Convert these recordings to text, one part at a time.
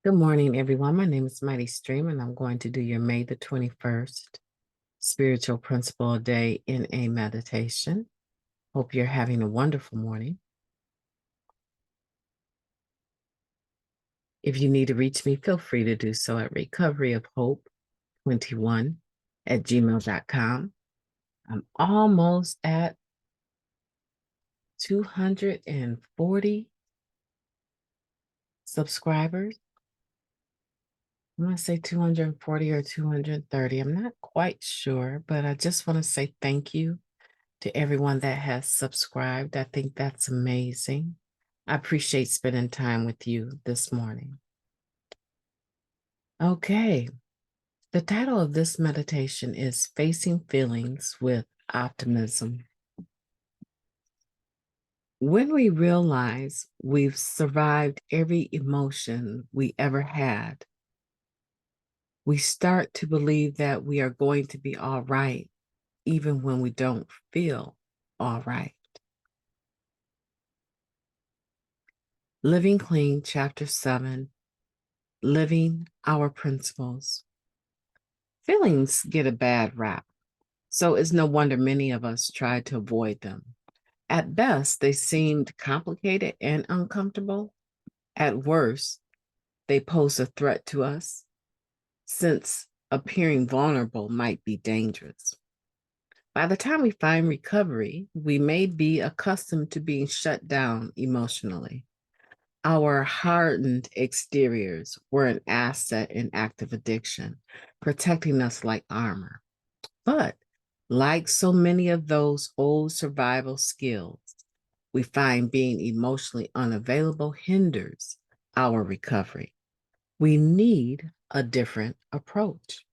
Good morning, everyone. My name is Mighty Stream, and I'm going to do your May the 21st Spiritual Principle Day in a meditation. Hope you're having a wonderful morning. If you need to reach me, feel free to do so at recoveryofhope21@gmail.com. I'm almost at 240 subscribers. I want to say 240 or 230. I'm not quite sure, but I just want to say thank you to everyone that has subscribed. I think that's amazing. I appreciate spending time with you this morning. Okay, the title of this meditation is Facing Feelings with Optimism. When we realize we've survived every emotion we ever had, we start to believe that we are going to be all right, even when we don't feel all right. Living Clean, Chapter 7, Living Our Principles. Feelings get a bad rap, so it's no wonder many of us try to avoid them. At best, they seemed complicated and uncomfortable. At worst, they pose a threat to us, since appearing vulnerable might be dangerous. By the time we find recovery, we may be accustomed to being shut down emotionally. Our hardened exteriors were an asset in active addiction, protecting us like armor. But like so many of those old survival skills, we find being emotionally unavailable hinders our recovery. We need a different approach.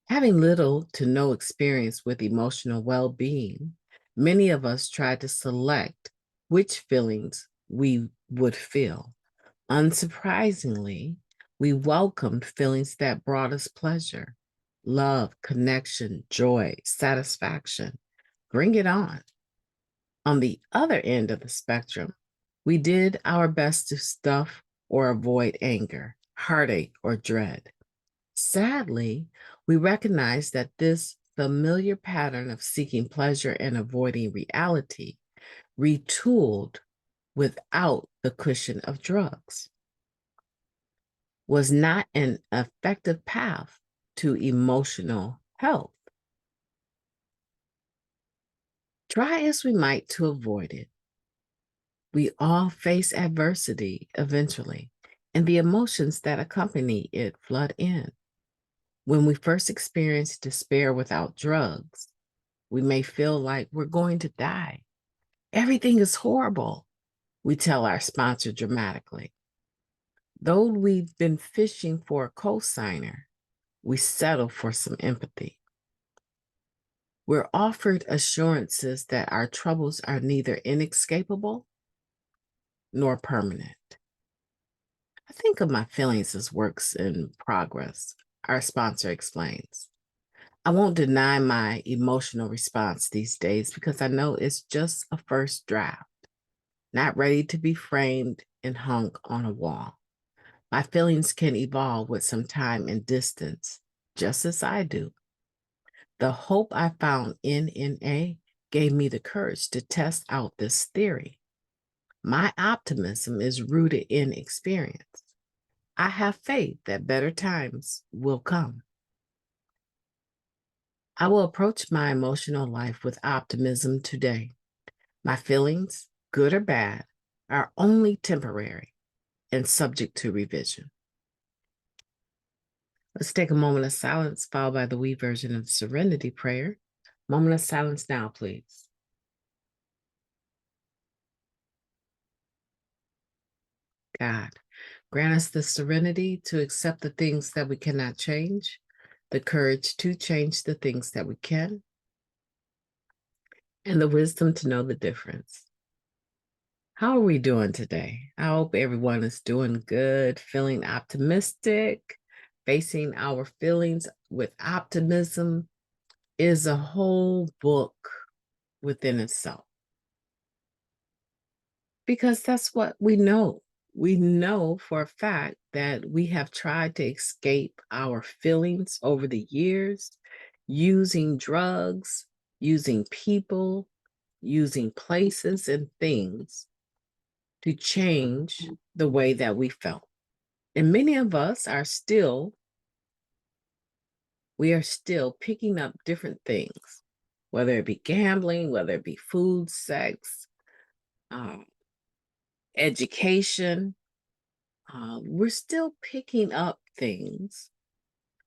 Having little to no experience with emotional well being, many of us try to select which feelings we would feel. Unsurprisingly, we welcomed feelings that brought us pleasure, love, connection, joy, satisfaction. Bring it on. On the other end of the spectrum, we did our best to stuff or avoid anger, heartache, or dread. Sadly, we recognize that this familiar pattern of seeking pleasure and avoiding reality retooled without the cushion of drugs was not an effective path to emotional health. Try as we might to avoid it, we all face adversity eventually, and the emotions that accompany it flood in. When we first experience despair without drugs, we may feel like we're going to die. Everything is horrible, we tell our sponsor dramatically. Though we've been fishing for a cosigner, we settle for some empathy. We're offered assurances that our troubles are neither inescapable nor permanent. I think of my feelings as works in progress, our sponsor explains. I won't deny my emotional response these days because I know it's just a first draft, not ready to be framed and hung on a wall. My feelings can evolve with some time and distance, just as I do. The hope I found in NA gave me the courage to test out this theory. My optimism is rooted in experience. I have faith that better times will come. I will approach my emotional life with optimism today. My feelings, good or bad, are only temporary and subject to revision. Let's take a moment of silence, followed by the we version of the Serenity Prayer. Moment of silence now, please. God, grant us the serenity to accept the things that we cannot change, the courage to change the things that we can, and the wisdom to know the difference. How are we doing today? I hope everyone is doing good, feeling optimistic. Facing our feelings with optimism is a whole book within itself, because that's what we know. We know for a fact that we have tried to escape our feelings over the years using drugs, using people, using places and things to change the way that we felt. And many of us are still, we are still picking up different things, whether it be gambling, whether it be food, sex, um, education. We're still picking up things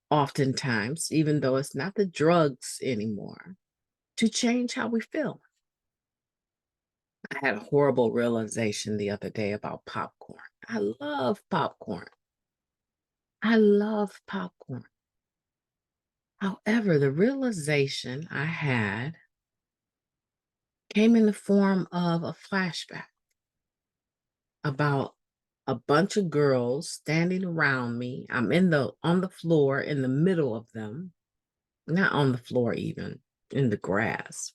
oftentimes, even though it's not the drugs anymore, to change how we feel. I had a horrible realization the other day about popcorn. I love popcorn. I love popcorn. However, the realization I had came in the form of a flashback about a bunch of girls standing around me. I'm on the floor in the middle of them, not on the floor even, in the grass.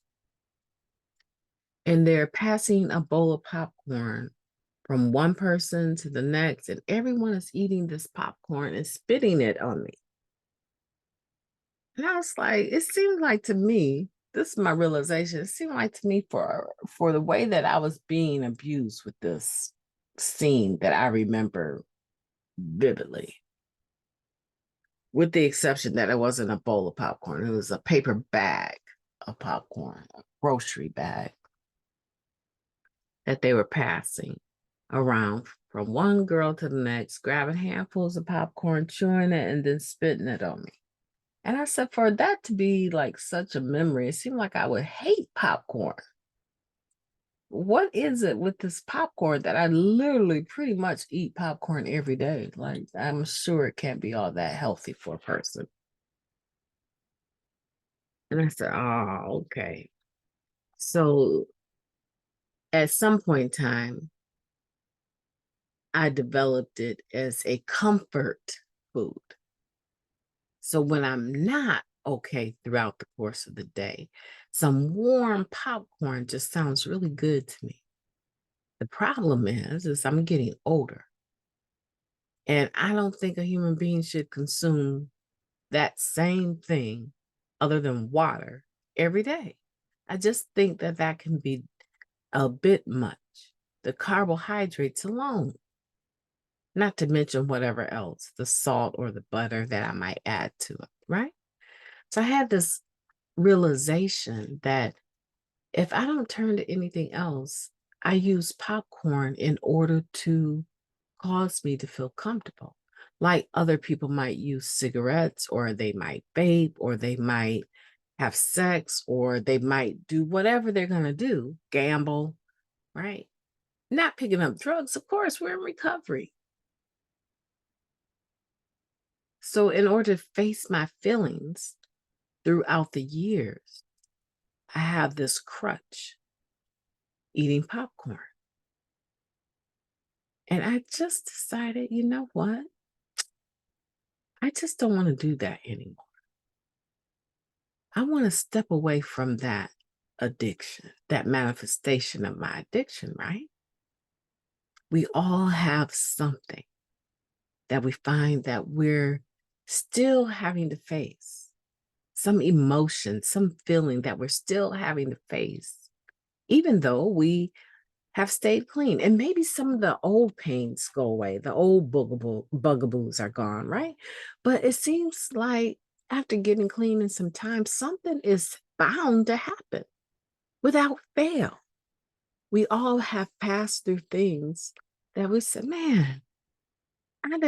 And they're passing a bowl of popcorn from one person to the next, and everyone is eating this popcorn and spitting it on me. And I was like, it seemed like to me, this is my realization, it seemed like to me for the way that I was being abused with this scene that I remember vividly, with the exception that it wasn't a bowl of popcorn, it was a paper bag of popcorn, a grocery bag that they were passing around from one girl to the next, grabbing handfuls of popcorn, chewing it, and then spitting it on me. And I said, for that to be like such a memory, it seemed like I would hate popcorn. What is it with this popcorn that I literally pretty much eat popcorn every day? Like, I'm sure it can't be all that healthy for a person. And I said, oh, okay. So at some point in time, I developed it as a comfort food. So when I'm not okay throughout the course of the day, some warm popcorn just sounds really good to me. The problem is I'm getting older. And I don't think a human being should consume that same thing other than water every day. I just think that that can be a bit much. The carbohydrates alone, not to mention whatever else, the salt or the butter that I might add to it, right? So I had this realization that if I don't turn to anything else, I use popcorn in order to cause me to feel comfortable. Like other people might use cigarettes, or they might vape, or they might have sex, or they might do whatever they're going to do, gamble, right? Not picking up drugs. Of course, we're in recovery. So, in order to face my feelings throughout the years, I have this crutch, eating popcorn. And I just decided, you know what? I just don't want to do that anymore. I want to step away from that addiction, that manifestation of my addiction, right? We all have something that we find that we're still having to face, some emotion, some feeling that we're still having to face, even though we have stayed clean. And maybe some of the old pains go away, the old bugaboos are gone, right? But it seems like after getting clean in some time, something is bound to happen without fail. We all have passed through things that we said, man, I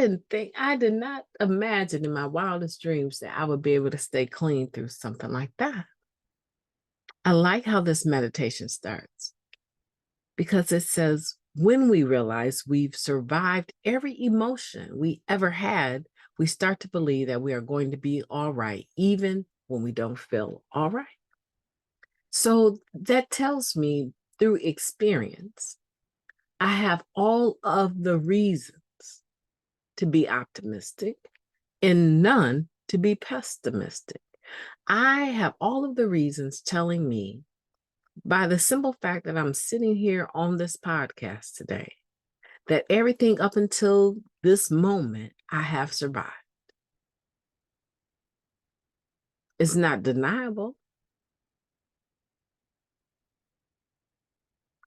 did not imagine in my wildest dreams that I would be able to stay clean through something like that. I like how this meditation starts, because it says, when we realize we've survived every emotion we ever had, we start to believe that we are going to be all right, even when we don't feel all right. So that tells me through experience, I have all of the reasons to be optimistic and none to be pessimistic. I have all of the reasons telling me, by the simple fact that I'm sitting here on this podcast today, that everything up until this moment I have survived. It's not deniable.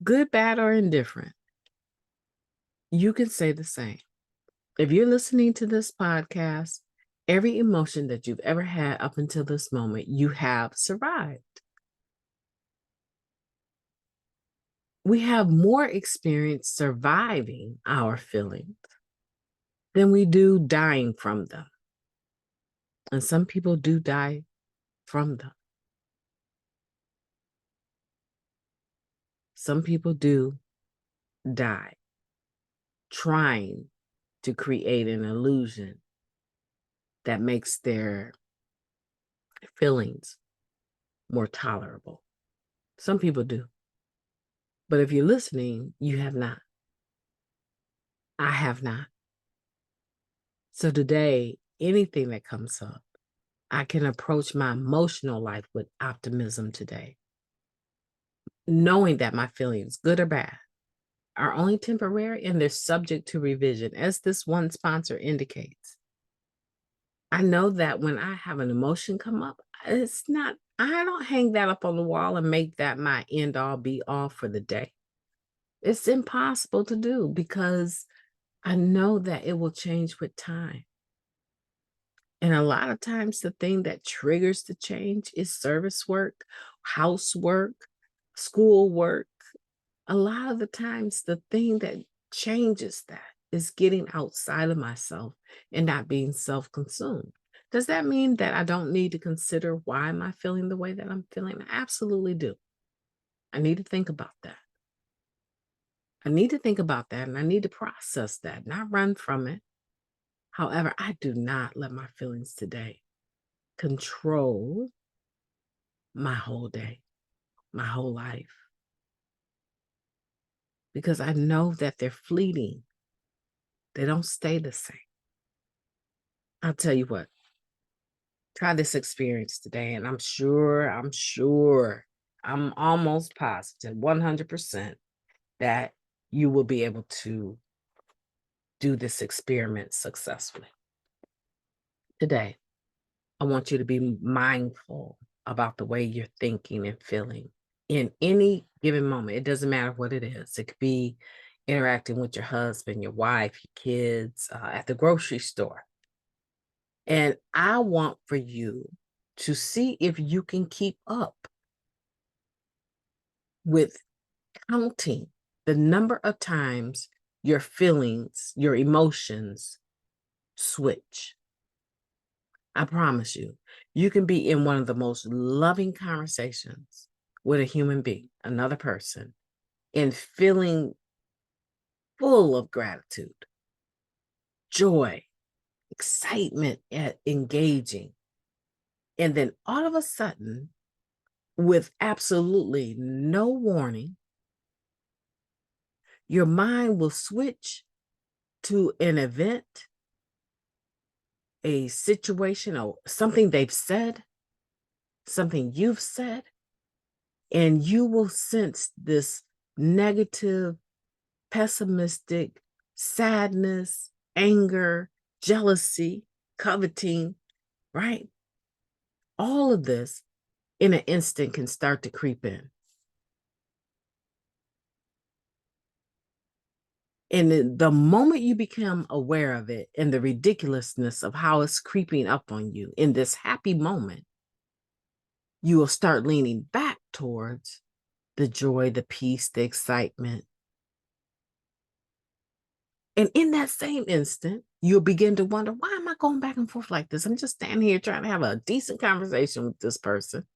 Good, bad, or indifferent. You can say the same. If you're listening to this podcast, every emotion that you've ever had up until this moment, you have survived. We have more experience surviving our feelings than we do dying from them. And some people do die from them. Some people do die trying to create an illusion that makes their feelings more tolerable. Some people do. But if you're listening, you have not. I have not. So today, anything that comes up, I can approach my emotional life with optimism today, knowing that my feelings, good or bad, are only temporary and they're subject to revision, as this one sponsor indicates. I know that when I have an emotion come up, it's not, I don't hang that up on the wall and make that my end all be all for the day. It's impossible to do because I know that it will change with time. And a lot of times the thing that triggers the change is service work, housework, school work. A lot of the times the thing that changes that is getting outside of myself and not being self-consumed. Does that mean that I don't need to consider why am I feeling the way that I'm feeling? I absolutely do. I need to think about that. I need to think about that and I need to process that, not run from it. However, I do not let my feelings today control my whole day, my whole life, because I know that they're fleeting. They don't stay the same. I'll tell you what, try this experience today, and I'm almost positive, 100% that you will be able to do this experiment successfully. Today, I want you to be mindful about the way you're thinking and feeling in any given moment. It doesn't matter what it is. It could be interacting with your husband, your wife, your kids, at the grocery store. And I want for you to see if you can keep up with counting the number of times your feelings, your emotions switch. I promise you, you can be in one of the most loving conversations with a human being, another person, and feeling full of gratitude, joy, excitement at engaging. And then all of a sudden, with absolutely no warning, your mind will switch to an event, a situation, or something they've said, something you've said, and you will sense this negative, pessimistic, sadness, anger, jealousy, coveting, right? All of this in an instant can start to creep in. And the moment you become aware of it and the ridiculousness of how it's creeping up on you in this happy moment, you will start leaning back towards the joy, the peace, the excitement. And in that same instant, you'll begin to wonder, why am I going back and forth like this? I'm just standing here trying to have a decent conversation with this person.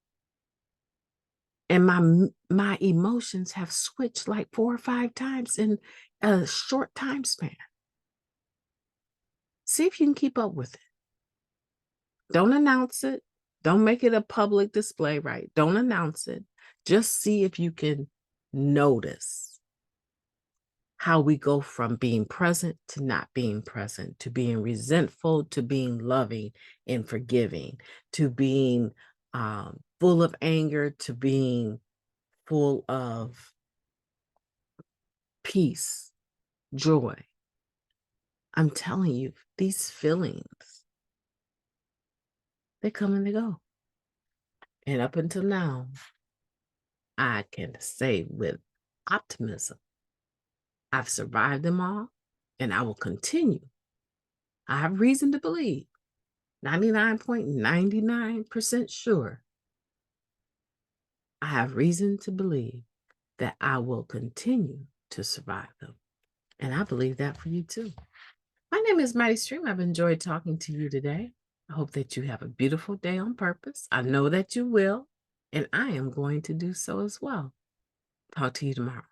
And my emotions have switched like 4 or 5 times in a short time span. See if you can keep up with it. Don't announce it. Don't make it a public display, right? Don't announce it. Just see if you can notice how we go from being present to not being present, to being resentful, to being loving and forgiving, to being full of anger, to being full of peace, joy. I'm telling you, these feelings, they come and they go. And up until now, I can say with optimism, I've survived them all and I will continue. I have reason to believe, 99.99% sure, I have reason to believe that I will continue to survive them. And I believe that for you too. My name is Mighty Stream. I've enjoyed talking to you today. I hope that you have a beautiful day on purpose. I know that you will, and I am going to do so as well. Talk to you tomorrow.